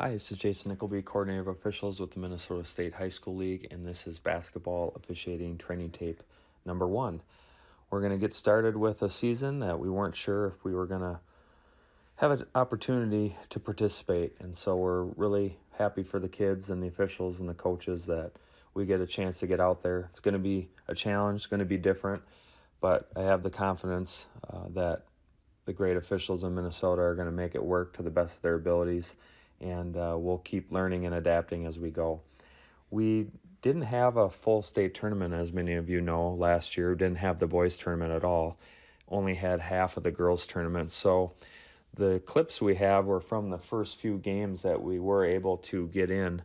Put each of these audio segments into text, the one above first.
Hi, this is Jason Nickleby, Coordinator of Officials with the Minnesota State High School League, and this is Basketball Officiating Training Tape number 1. We're going to get started with a season that we weren't sure if we were going to have an opportunity to participate, and so we're really happy for the kids and the officials and the coaches that we get a chance to get out there. It's going to be a challenge, it's going to be different, but I have the confidence that the great officials in Minnesota are going to make it work to the best of their abilities, and we'll keep learning and adapting as we go. We didn't have a full state tournament, as many of you know, last year. We didn't have the boys tournament at all. Only had half of the girls tournament. So the clips we have were from the first few games that we were able to get in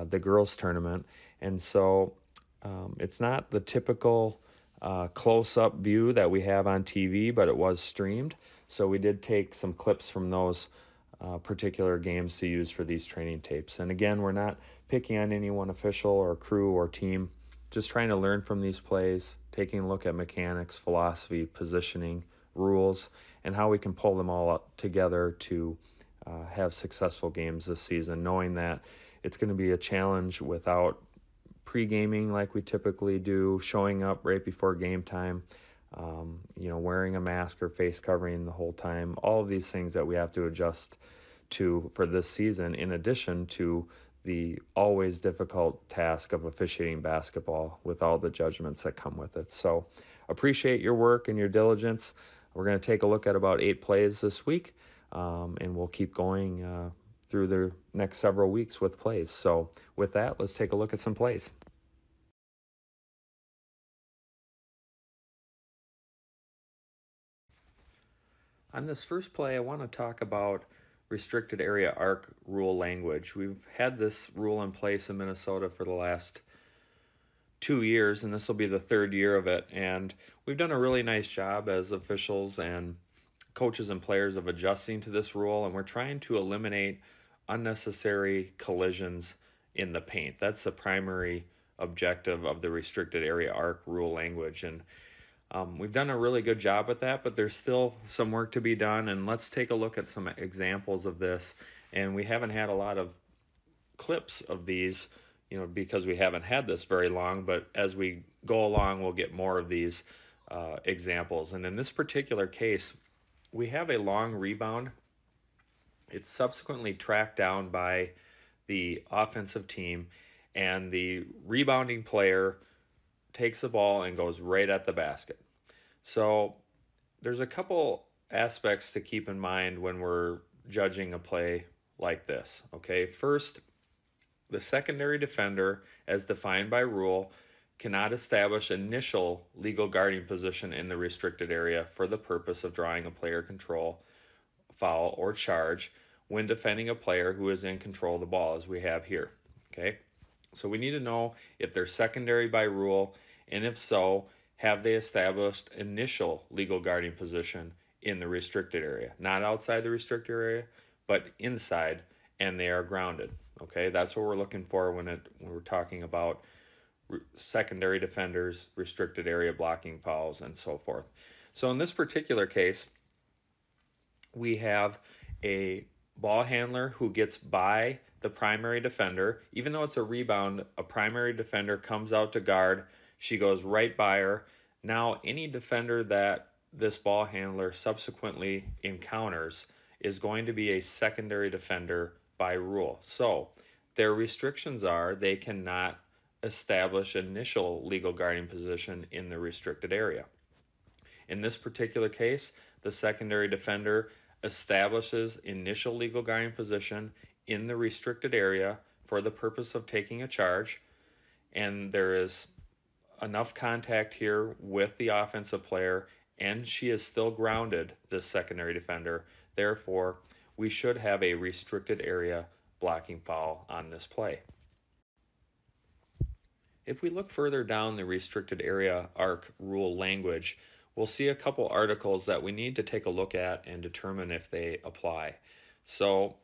the girls tournament. And so it's not the typical close-up view that we have on TV, but it was streamed. So we did take some clips from those particular games to use for these training tapes. And again, we're not picking on any one official or crew or team, just trying to learn from these plays, taking a look at mechanics, philosophy, positioning, rules, and how we can pull them all up together to have successful games this season, knowing that it's going to be a challenge without pre-gaming like we typically do, showing up right before game time, wearing a mask or face covering the whole time, all of these things that we have to adjust to for this season, in addition to the always difficult task of officiating basketball with all the judgments that come with it. So appreciate your work and your diligence. We're going to take a look at about 8 plays this week, and we'll keep going through the next several weeks with plays. So with that, let's take a look at some plays. On this first play, I want to talk about restricted area arc rule language. We've had this rule in place in Minnesota for the last 2 years, and this will be the 3rd year of it. And we've done a really nice job as officials and coaches and players of adjusting to this rule, and we're trying to eliminate unnecessary collisions in the paint. That's the primary objective of the restricted area arc rule language. And we've done a really good job with that, but there's still some work to be done, and let's take a look at some examples of this. And we haven't had a lot of clips of these, because we haven't had this very long, but as we go along, we'll get more of these examples. And in this particular case, we have a long rebound. It's subsequently tracked down by the offensive team, and the rebounding player takes the ball and goes right at the basket. So there's a couple aspects to keep in mind when we're judging a play like this. Okay, first, the secondary defender, as defined by rule, cannot establish initial legal guarding position in the restricted area for the purpose of drawing a player control, foul, or charge when defending a player who is in control of the ball, as we have here. Okay, so we need to know if they're secondary by rule, and if so, have they established initial legal guarding position in the restricted area, not outside the restricted area, but inside, and they are grounded. Okay, that's what we're looking for when we're talking about secondary defenders, restricted area blocking fouls, and so forth. So in this particular case, we have a ball handler who gets by the primary defender. Even though it's a rebound, a primary defender comes out to guard. She goes right by her. Now, any defender that this ball handler subsequently encounters is going to be a secondary defender by rule. So their restrictions are they cannot establish initial legal guarding position in the restricted area. In this particular case, the secondary defender establishes initial legal guarding position in the restricted area for the purpose of taking a charge, and there is enough contact here with the offensive player, and she is still grounded, this secondary defender. Therefore, we should have a restricted area blocking foul on this play. If we look further down the restricted area arc rule language, we'll see a couple articles that we need to take a look at and determine if they apply. So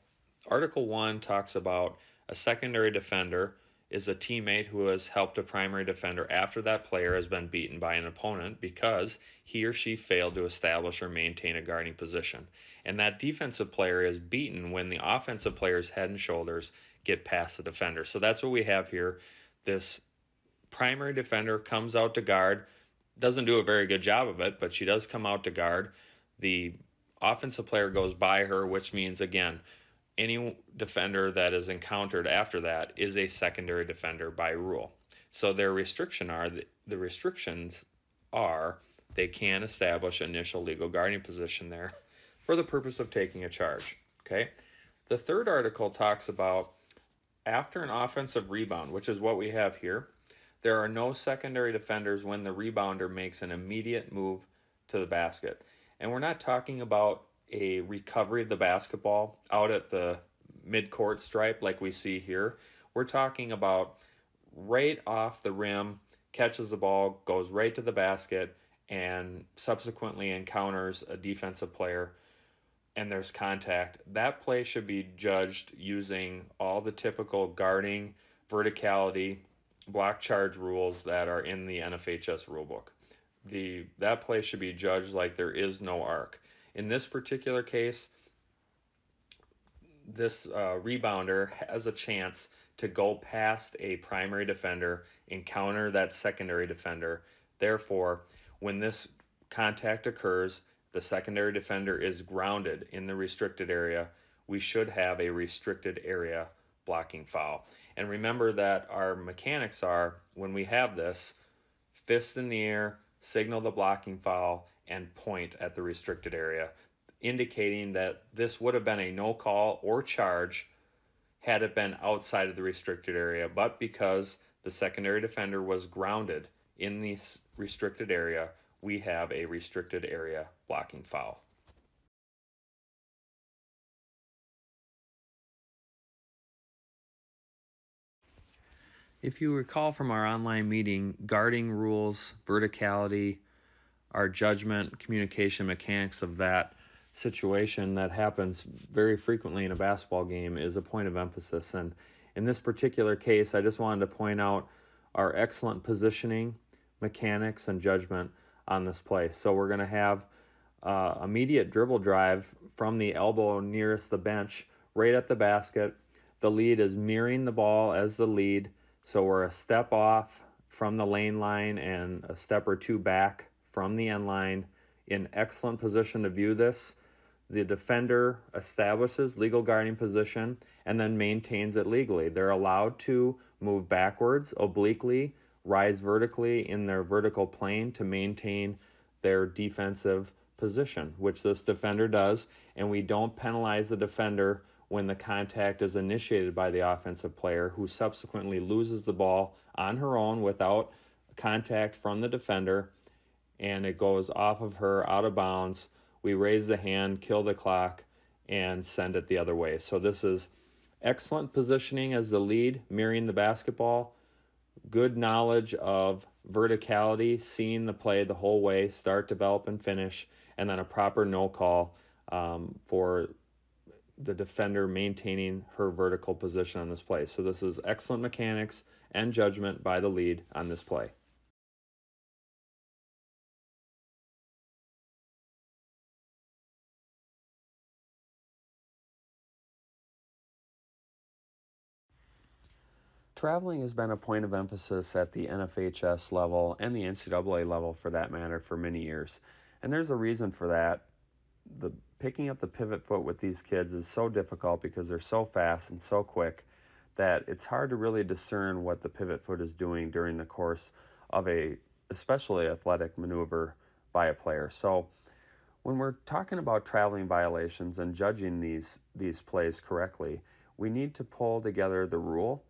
Article 1 talks about a secondary defender is a teammate who has helped a primary defender after that player has been beaten by an opponent because he or she failed to establish or maintain a guarding position. And that defensive player is beaten when the offensive player's head and shoulders get past the defender. So that's what we have here. This primary defender comes out to guard, doesn't do a very good job of it, but she does come out to guard. The offensive player goes by her, which means, again, any defender that is encountered after that is a secondary defender by rule. So their the restrictions are they can establish initial legal guarding position there for the purpose of taking a charge. Okay. The third article talks about after an offensive rebound, which is what we have here, there are no secondary defenders when the rebounder makes an immediate move to the basket. And we're not talking about a recovery of the basketball out at the midcourt stripe like we see here. We're talking about right off the rim, catches the ball, goes right to the basket, and subsequently encounters a defensive player and there's contact. That play should be judged using all the typical guarding, verticality, block charge rules that are in the NFHS rulebook. That play should be judged like there is no arc. In this particular case, this rebounder has a chance to go past a primary defender, encounter that secondary defender. Therefore, when this contact occurs, the secondary defender is grounded in the restricted area. We should have a restricted area blocking foul. And remember that our mechanics are, when we have this, fist in the air, signal the blocking foul, and point at the restricted area, indicating that this would have been a no call or charge had it been outside of the restricted area. But because the secondary defender was grounded in the restricted area, we have a restricted area blocking foul. If you recall from our online meeting, guarding rules, verticality, our judgment, communication, mechanics of that situation that happens very frequently in a basketball game is a point of emphasis. And in this particular case, I just wanted to point out our excellent positioning, mechanics, and judgment on this play. So we're going to have immediate dribble drive from the elbow nearest the bench right at the basket. The lead is mirroring the ball as the lead, so we're a step off from the lane line and a step or two back from the end line, in excellent position to view this. The defender establishes legal guarding position and then maintains it legally. They're allowed to move backwards, obliquely, rise vertically in their vertical plane to maintain their defensive position, which this defender does, and we don't penalize the defender when the contact is initiated by the offensive player, who subsequently loses the ball on her own without contact from the defender, and it goes off of her out of bounds. We raise the hand, kill the clock, and send it the other way. So this is excellent positioning as the lead, mirroring the basketball, good knowledge of verticality, seeing the play the whole way, start, develop, and finish, and then a proper no call for the defender maintaining her vertical position on this play. So this is excellent mechanics and judgment by the lead on this play. Traveling has been a point of emphasis at the NFHS level and the NCAA level, for that matter, for many years. And there's a reason for that. Picking up the pivot foot with these kids is so difficult because they're so fast and so quick that it's hard to really discern what the pivot foot is doing during the course of a especially athletic maneuver by a player. So when we're talking about traveling violations and judging these plays correctly, we need to pull together the rule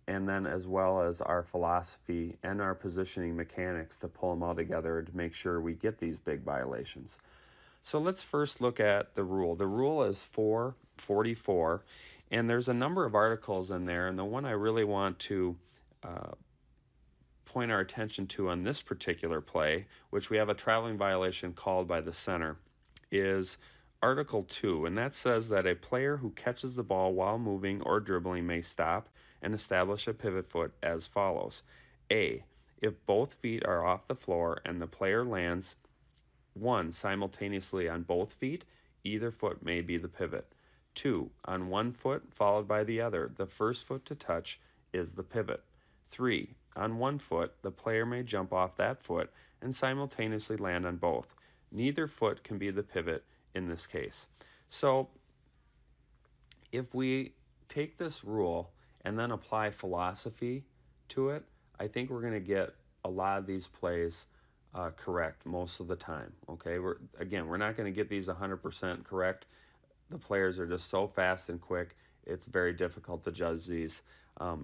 and then as well as our philosophy and our positioning mechanics to pull them all together to make sure we get these big violations. So let's first look at the rule. The rule is 444, and there's a number of articles in there, and the one I really want to point our attention to on this particular play, which we have a traveling violation called by the center, is Article 2, and that says that a player who catches the ball while moving or dribbling may stop and establish a pivot foot as follows. A. If both feet are off the floor and the player lands one simultaneously on both feet, either foot may be the pivot. 2. On one foot followed by the other, the first foot to touch is the pivot. 3. On one foot, the player may jump off that foot and simultaneously land on both. Neither foot can be the pivot in this case. So if we take this rule and then apply philosophy to it, I think we're going to get a lot of these plays correct most of the time. Okay, we're not going to get these 100% correct. The players are just so fast and quick, it's very difficult to judge these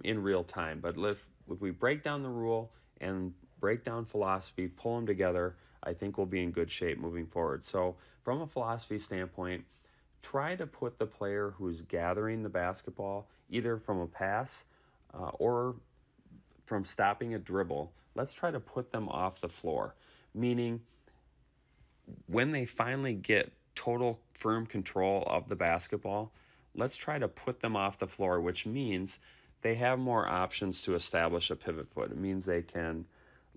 in real time. But if we break down the rule and break down philosophy, pull them together, I think we'll be in good shape moving forward. So from a philosophy standpoint, try to put the player who's gathering the basketball either from a pass or from stopping a dribble. Let's try to put them off the floor, meaning when they finally get total firm control of the basketball, let's try to put them off the floor, which means they have more options to establish a pivot foot. It means they can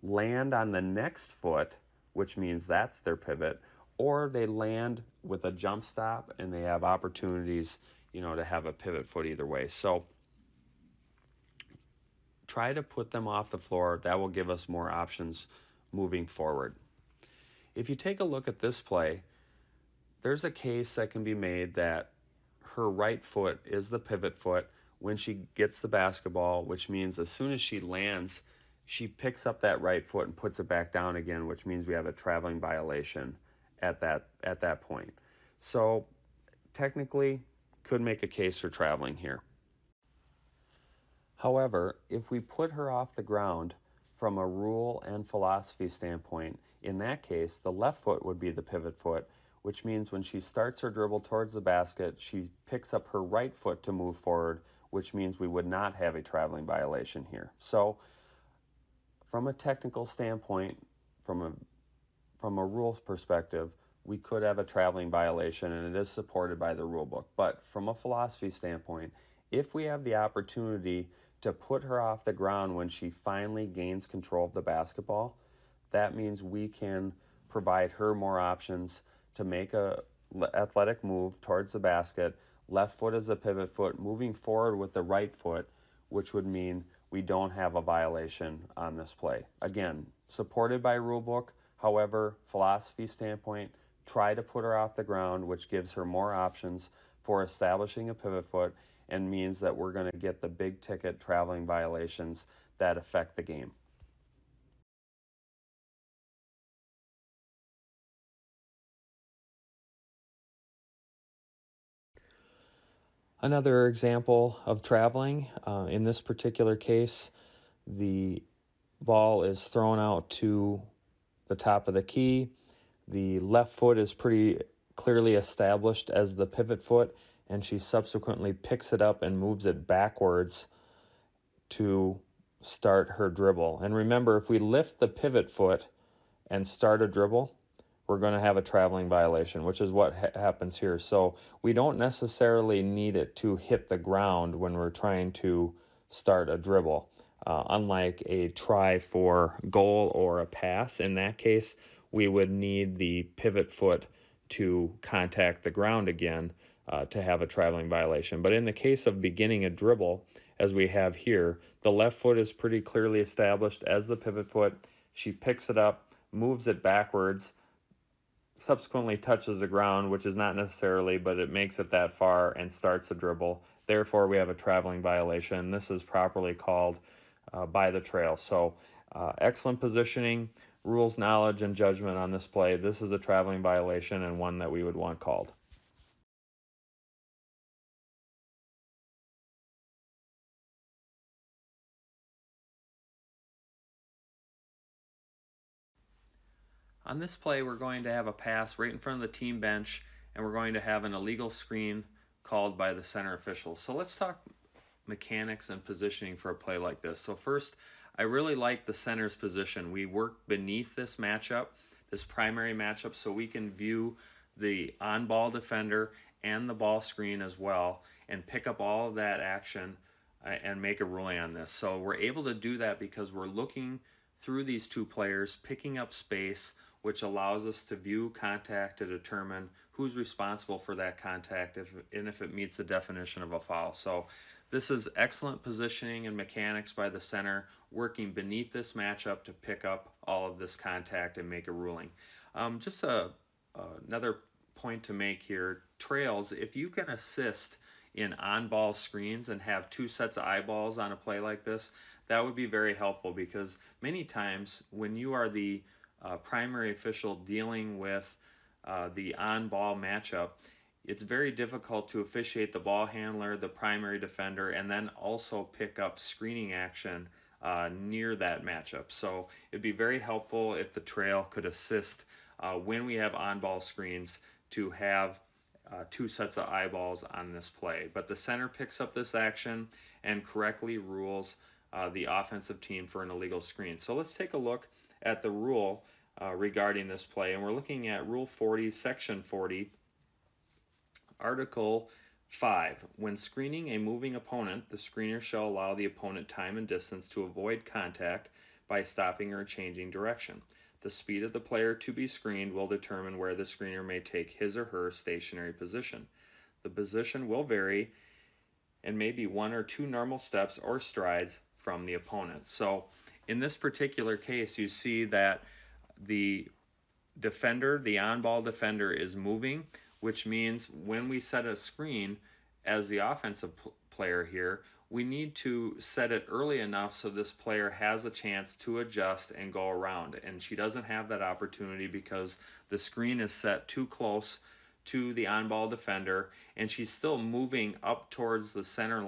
land on the next foot, which means that's their pivot, or they land with a jump stop and they have opportunities, to have a pivot foot either way. So try to put them off the floor. That will give us more options moving forward. If you take a look at this play, there's a case that can be made that her right foot is the pivot foot when she gets the basketball, which means as soon as she lands, she picks up that right foot and puts it back down again, which means we have a traveling violation at that point. So technically, could make a case for traveling here. However, if we put her off the ground from a rule and philosophy standpoint, in that case, the left foot would be the pivot foot, which means when she starts her dribble towards the basket, she picks up her right foot to move forward, which means we would not have a traveling violation here. So from a technical standpoint, from a rules perspective, we could have a traveling violation, and it is supported by the rule book. But from a philosophy standpoint, if we have the opportunity to put her off the ground when she finally gains control of the basketball, that means we can provide her more options to make a athletic move towards the basket. Left foot is a pivot foot, moving forward with the right foot, which would mean we don't have a violation on this play. Again, supported by rule book. However, philosophy standpoint, try to put her off the ground, which gives her more options for establishing a pivot foot and means that we're going to get the big ticket traveling violations that affect the game. Another example of traveling, in this particular case, the ball is thrown out to the top of the key. The left foot is pretty clearly established as the pivot foot, and she subsequently picks it up and moves it backwards to start her dribble. And remember, if we lift the pivot foot and start a dribble, we're going to have a traveling violation, which is what happens here. So we don't necessarily need it to hit the ground when we're trying to start a dribble. Unlike a try for goal or a pass, in that case, we would need the pivot foot to contact the ground again to have a traveling violation. But in the case of beginning a dribble, as we have here, the left foot is pretty clearly established as the pivot foot. She picks it up, moves it backwards, subsequently touches the ground, which is not necessarily, but it makes it that far and starts a dribble. Therefore, we have a traveling violation. This is properly called by the trail. So excellent positioning, rules knowledge, and judgment on this play. This is a traveling violation and one that we would want called. On this play, we're going to have a pass right in front of the team bench, and we're going to have an illegal screen called by the center official. So let's talk mechanics and positioning for a play like this. So first, I really like the center's position. We work beneath this matchup, this primary matchup, so we can view the on-ball defender and the ball screen as well, and pick up all of that action and make a ruling on this. So we're able to do that because we're looking through these two players, picking up space, which allows us to view contact to determine who's responsible for that contact and if it meets the definition of a foul. So this is excellent positioning and mechanics by the center, working beneath this matchup to pick up all of this contact and make a ruling. Just another point to make here, trails, if you can assist in on-ball screens and have two sets of eyeballs on a play like this, that would be very helpful, because many times when you are the primary official dealing with the on-ball matchup, it's very difficult to officiate the ball handler, the primary defender, and then also pick up screening action near that matchup. So it'd be very helpful if the trail could assist when we have on-ball screens to have two sets of eyeballs on this play. But the center picks up this action and correctly rules the offensive team for an illegal screen. So let's take a look at the rule regarding this play. And we're looking at Rule 40, Section 40, Article 5. When screening a moving opponent, the screener shall allow the opponent time and distance to avoid contact by stopping or changing direction. The speed of the player to be screened will determine where the screener may take his or her stationary position. The position will vary and may be one or two normal steps or strides from the opponent. So in this particular case, you see that the defender, the on-ball defender, is moving, which means when we set a screen as the offensive player here, we need to set it early enough so this player has a chance to adjust and go around. And she doesn't have that opportunity because the screen is set too close to the on-ball defender, and she's still moving up towards the center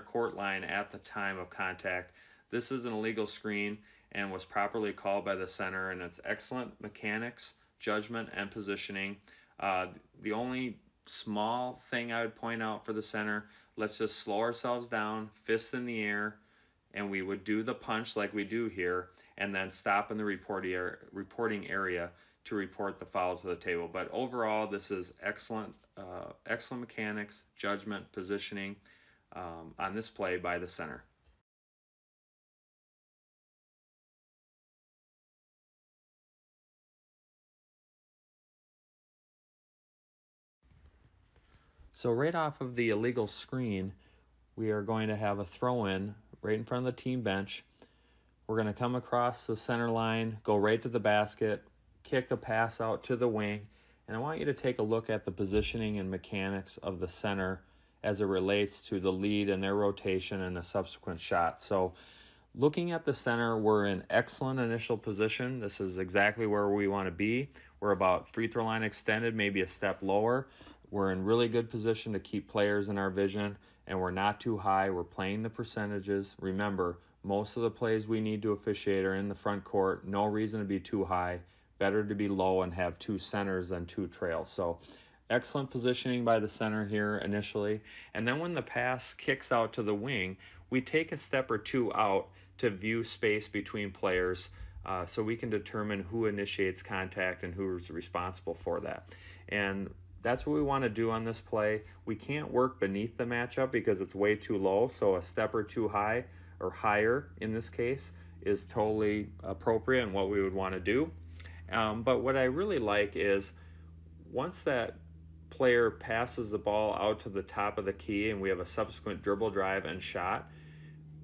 court line at the time of contact. This is an illegal screen and was properly called by the center, and it's excellent mechanics, judgment, and positioning. The only small thing I would point out for the center, let's just slow ourselves down, fists in the air, and we would do the punch like we do here, and then stop in the reporting area to report the foul to the table. But overall, this is excellent mechanics, judgment, positioning on this play by the center. So right off of the illegal screen, we are going to have a throw-in right in front of the team bench. We're going to come across the center line, go right to the basket, kick a pass out to the wing, and I want you to take a look at the positioning and mechanics of the center as it relates to the lead and their rotation and a subsequent shot. So looking at the center, we're in excellent initial position. This is exactly where we want to be. We're about free throw line extended, maybe a step lower. We're in really good position to keep players in our vision, and we're not too high. We're playing the percentages. Remember, most of the plays we need to officiate are in the front court. No reason to be too high. Better to be low and have two centers than two trails. So excellent positioning by the center here initially. And then when the pass kicks out to the wing, we take a step or two out to view space between players so we can determine who initiates contact and who is responsible for that. And that's what we want to do on this play. We can't work beneath the matchup because it's way too low, so a step or two high or higher in this case is totally appropriate and what we would want to do. But what I really like is once that player passes the ball out to the top of the key and we have a subsequent dribble drive and shot,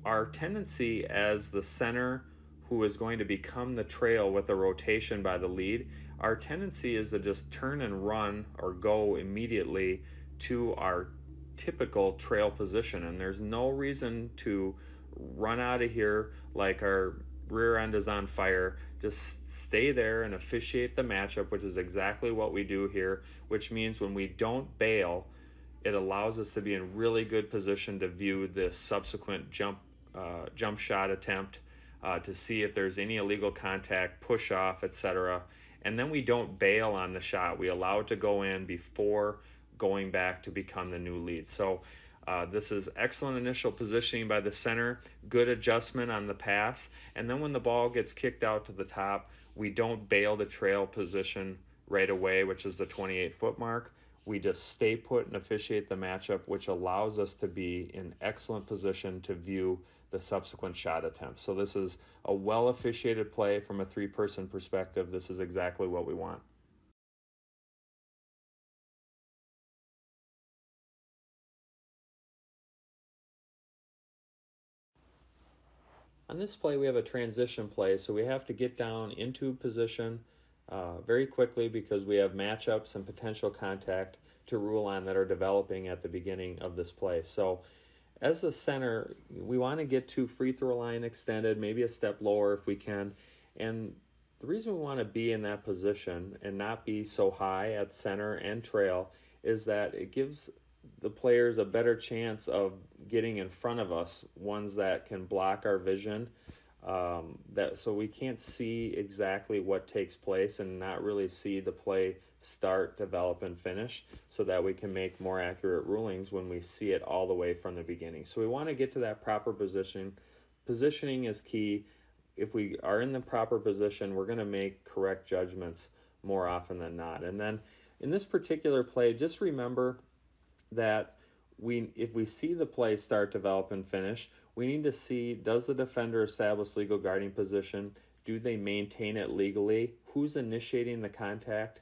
our tendency as the center who is going to become the trail with a rotation by the lead, our tendency is to just turn and run or go immediately to our typical trail position. And there's no reason to run out of here like our rear end is on fire. Just stay there and officiate the matchup, which is exactly what we do here, which means when we don't bail, it allows us to be in really good position to view the subsequent jump shot attempt to see if there's any illegal contact, push off, etc. And then we don't bail on the shot. We allow it to go in before going back to become the new lead. So this is excellent initial positioning by the center, good adjustment on the pass, and then when the ball gets kicked out to the top, we don't bail the trail position right away, which is the 28-foot mark. We just stay put and officiate the matchup, which allows us to be in excellent position to view the subsequent shot attempts. So this is a well officiated play from a three-person perspective. This is exactly what we want. On this play, we have a transition play, so we have to get down into position very quickly because we have matchups and potential contact to rule on that are developing at the beginning of this play. So as a center, we want to get to free throw line extended, maybe a step lower if we can. And the reason we want to be in that position and not be so high at center and trail is that it gives the players a better chance of getting in front of us, ones that can block our vision, that so we can't see exactly what takes place and not really see the play start, develop, and finish, so that we can make more accurate rulings when we see it all the way from the beginning. So we want to get to that proper position. Positioning is key. If we are in the proper position, we're going to make correct judgments more often than not. And then in this particular play, just remember that if we see the play start, develop, and finish, we need to see, does the defender establish legal guarding position? Do they maintain it legally? Who's initiating the contact?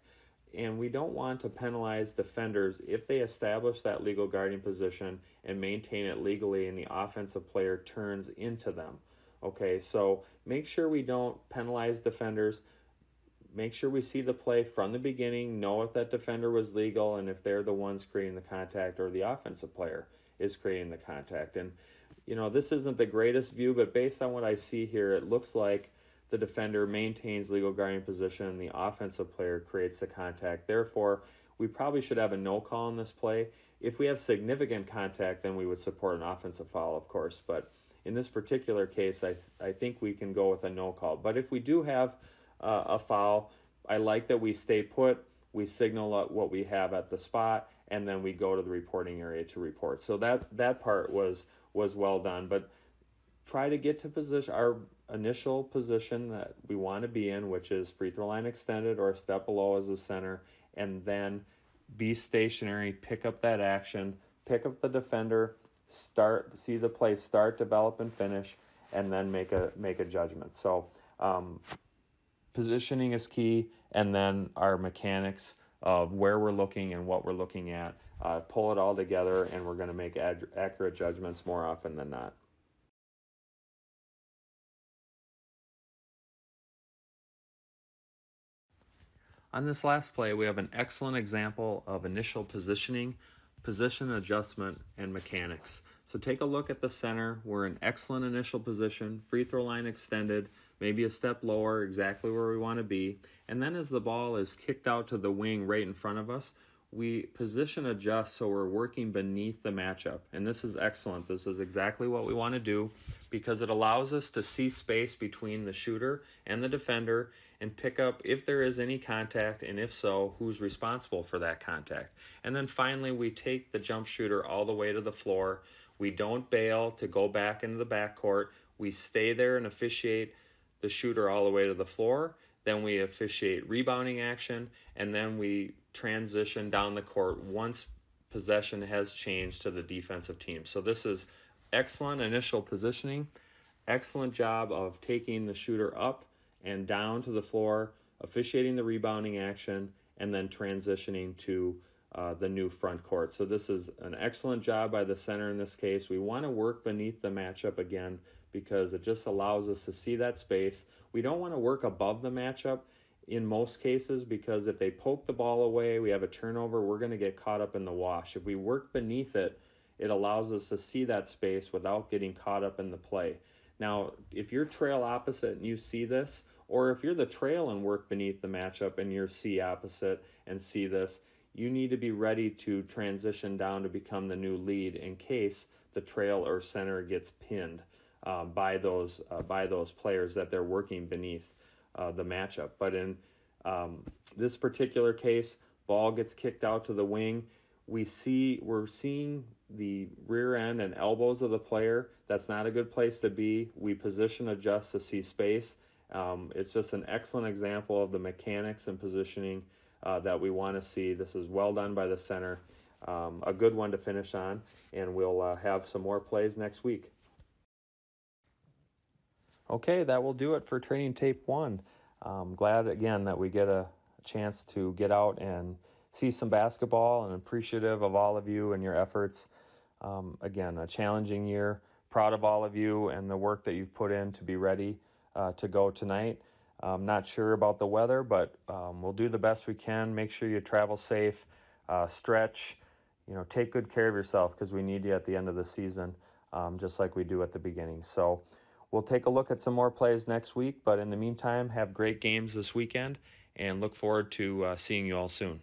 And we don't want to penalize defenders if they establish that legal guarding position and maintain it legally and the offensive player turns into them. Okay, so make sure we don't penalize defenders. Make sure we see the play from the beginning, know if that defender was legal and if they're the ones creating the contact or the offensive player is creating the contact. And, this isn't the greatest view, but based on what I see here, it looks like the defender maintains legal guarding position and the offensive player creates the contact. Therefore, we probably should have a no call in this play. If we have significant contact, then we would support an offensive foul, of course. But in this particular case, I think we can go with a no call. But if we do have a foul, I like that we stay put, we signal what we have at the spot, and then we go to the reporting area to report. So that part was well done. But try to get to position, our initial position that we want to be in, which is free throw line extended or a step below as a center, and then be stationary, pick up that action, pick up the defender, see the play start, develop, and finish, and then make a judgment. So positioning is key, and then our mechanics of where we're looking and what we're looking at, pull it all together, and we're going to make accurate judgments more often than not. On this last play, we have an excellent example of initial positioning, position adjustment, and mechanics. So take a look at the center. We're in excellent initial position, free throw line extended, maybe a step lower, exactly where we want to be. And then as the ball is kicked out to the wing right in front of us, we position adjust so we're working beneath the matchup. And this is excellent. This is exactly what we want to do because it allows us to see space between the shooter and the defender and pick up if there is any contact, and if so, who's responsible for that contact. And then finally, we take the jump shooter all the way to the floor. We don't bail to go back into the backcourt. We stay there and officiate the shooter all the way to the floor. Then we officiate rebounding action, and then we transition down the court once possession has changed to the defensive team. So this is excellent initial positioning, excellent job of taking the shooter up and down to the floor, officiating the rebounding action, and then transitioning to the new front court. So this is an excellent job by the center in this case. We want to work beneath the matchup again because it just allows us to see that space. We don't want to work above the matchup in most cases because if they poke the ball away, we have a turnover, we're going to get caught up in the wash. If we work beneath it, it allows us to see that space without getting caught up in the play. Now, if you're trail opposite and you see this, or if you're the trail and work beneath the matchup and you're C opposite and see this, you need to be ready to transition down to become the new lead in case the trail or center gets pinned by those players that they're working beneath the matchup. But in this particular case, ball gets kicked out to the wing. We're seeing the rear end and elbows of the player. That's not a good place to be. We position adjust to see space. It's just an excellent example of the mechanics and positioning that we want to see. This is well done by the center. A good one to finish on, and we'll have some more plays next week. Okay, that will do it for Training Tape 1. Glad, again, that we get a chance to get out and see some basketball, and appreciative of all of you and your efforts. Again, a challenging year. Proud of all of you and the work that you've put in to be ready to go tonight. Not sure about the weather, but we'll do the best we can. Make sure you travel safe, stretch, take good care of yourself, because we need you at the end of the season, just like we do at the beginning. So we'll take a look at some more plays next week, but in the meantime, have great games this weekend, and look forward to seeing you all soon.